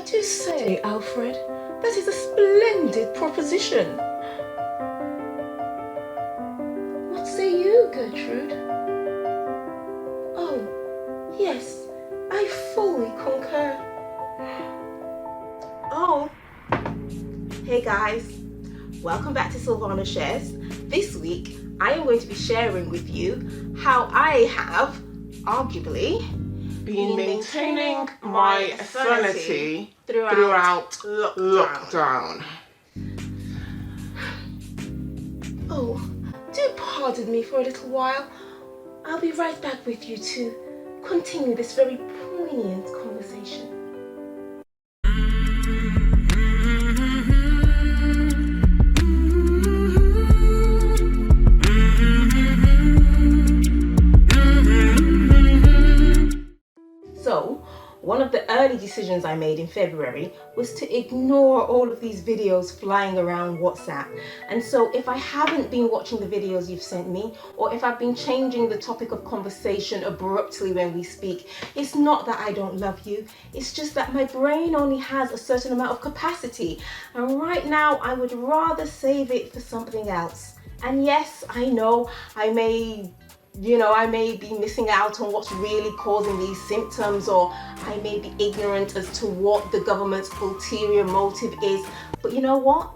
do say, Alfred, that is a splendid proposition. What say you, Gertrude? Oh, yes, I fully concur. Oh, hey guys, welcome back to Silvano Shares. This week, I am going to be sharing with you how I have, arguably, been maintaining my sanity throughout lockdown. Oh, do pardon me for a little while. I'll be right back with you to continue this very poignant conversation. So, one of the early decisions I made in February was to ignore all of these videos flying around WhatsApp. And so if I haven't been watching the videos you've sent me, or if I've been changing the topic of conversation abruptly when we speak, it's not that I don't love you. It's just that my brain only has a certain amount of capacity. And right now I would rather save it for something else. And yes, I know I may be missing out on what's really causing these symptoms, or I may be ignorant as to what the government's ulterior motive is. But you know what?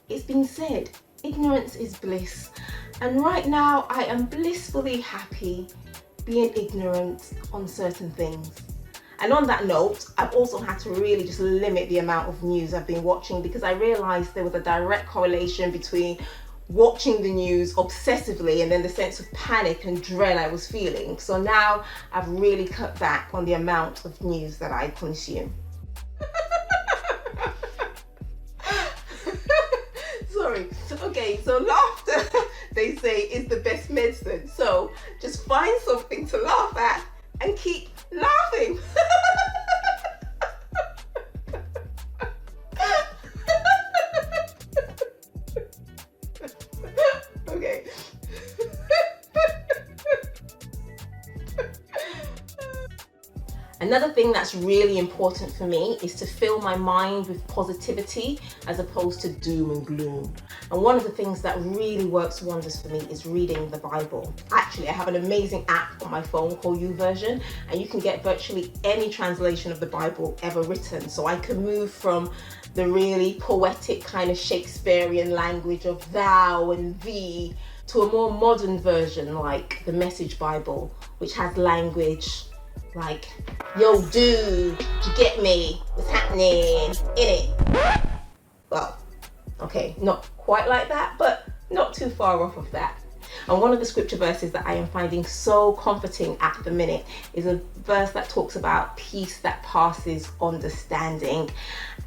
It's been said, ignorance is bliss. And right now, I am blissfully happy being ignorant on certain things. And on that note, I've also had to really just limit the amount of news I've been watching, because I realized there was a direct correlation between watching the news obsessively and then the sense of panic and dread I was feeling. So now I've really cut back on the amount of news that I consume. Sorry. Okay, so laughter, they say, is the best medicine. So just find something to laugh at and keep laughing. Okay. Another thing that's really important for me is to fill my mind with positivity as opposed to doom and gloom. And one of the things that really works wonders for me is reading the Bible. Actually, I have an amazing app on my phone called YouVersion, and you can get virtually any translation of the Bible ever written. So I can move from the really poetic kind of Shakespearean language of thou and thee to a more modern version like the Message Bible, which has language like, yo dude, you get me? What's happening? In it? Well, okay, not quite like that, but not too far off of that. And one of the scripture verses that I am finding so comforting at the minute is a verse that talks about peace that passes understanding.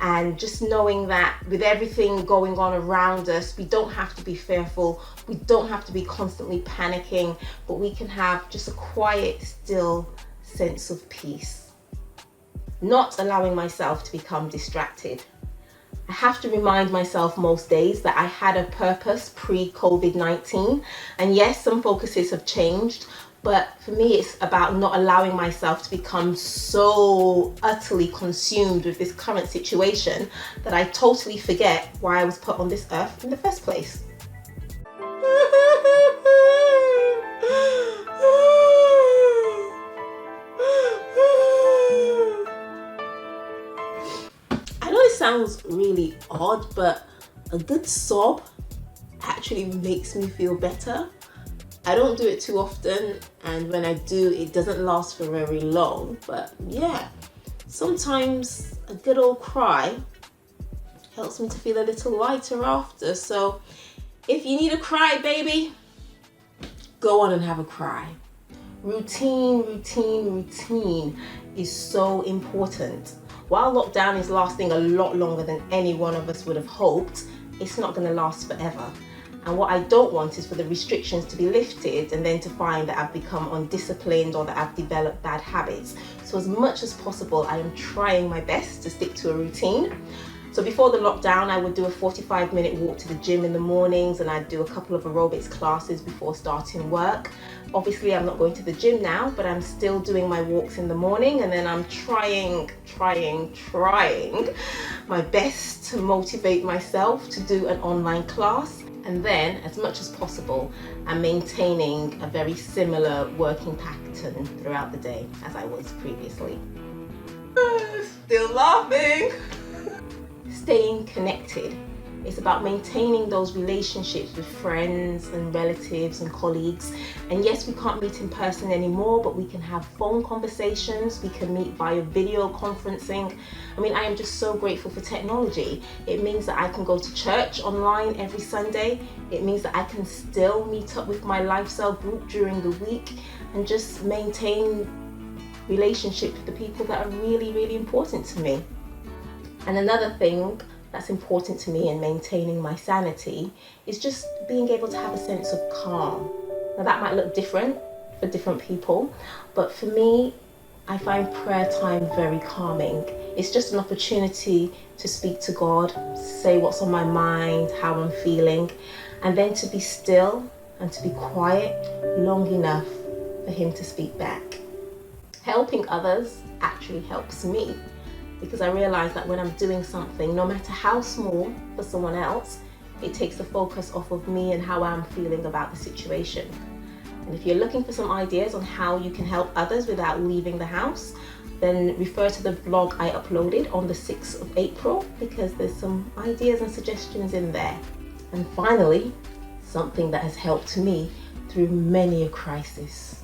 And just knowing that with everything going on around us, we don't have to be fearful, we don't have to be constantly panicking, but we can have just a quiet, still sense of peace. Not allowing myself to become distracted. I have to remind myself most days that I had a purpose pre-COVID-19. And yes, some focuses have changed, but for me, it's about not allowing myself to become so utterly consumed with this current situation that I totally forget why I was put on this earth in the first place. Sounds really odd, but a good sob actually makes me feel better. I don't do it too often, and when I do, it doesn't last for very long, but yeah, sometimes a good old cry helps me to feel a little lighter after. So if you need a cry, baby, go on and have a cry. Routine is so important. While lockdown is lasting a lot longer than any one of us would have hoped, it's not going to last forever. And what I don't want is for the restrictions to be lifted and then to find that I've become undisciplined or that I've developed bad habits. So as much as possible, I am trying my best to stick to a routine. So before the lockdown, I would do a 45-minute walk to the gym in the mornings, and I'd do a couple of aerobics classes before starting work. Obviously, I'm not going to the gym now, but I'm still doing my walks in the morning, and then I'm trying my best to motivate myself to do an online class. And then, as much as possible, I'm maintaining a very similar working pattern throughout the day as I was previously. Still laughing. Staying connected. It's about maintaining those relationships with friends and relatives and colleagues. And yes, we can't meet in person anymore, but we can have phone conversations. We can meet via video conferencing. I mean, I am just so grateful for technology. It means that I can go to church online every Sunday. It means that I can still meet up with my lifestyle group during the week and just maintain relationships with the people that are really, really important to me. And another thing that's important to me in maintaining my sanity is just being able to have a sense of calm. Now that might look different for different people, but for me, I find prayer time very calming. It's just an opportunity to speak to God, say what's on my mind, how I'm feeling, and then to be still and to be quiet long enough for Him to speak back. Helping others actually helps me, because I realize that when I'm doing something, no matter how small for someone else, it takes the focus off of me and how I'm feeling about the situation. And if you're looking for some ideas on how you can help others without leaving the house, then refer to the vlog I uploaded on the 6th of April, because there's some ideas and suggestions in there. And finally, something that has helped me through many a crisis.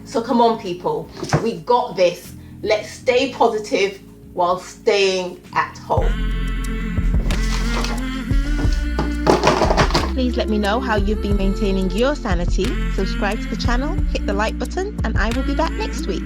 So come on people, we got this. Let's stay positive while staying at home. Please let me know how you've been maintaining your sanity. Subscribe to the channel, hit the like button, and I will be back next week.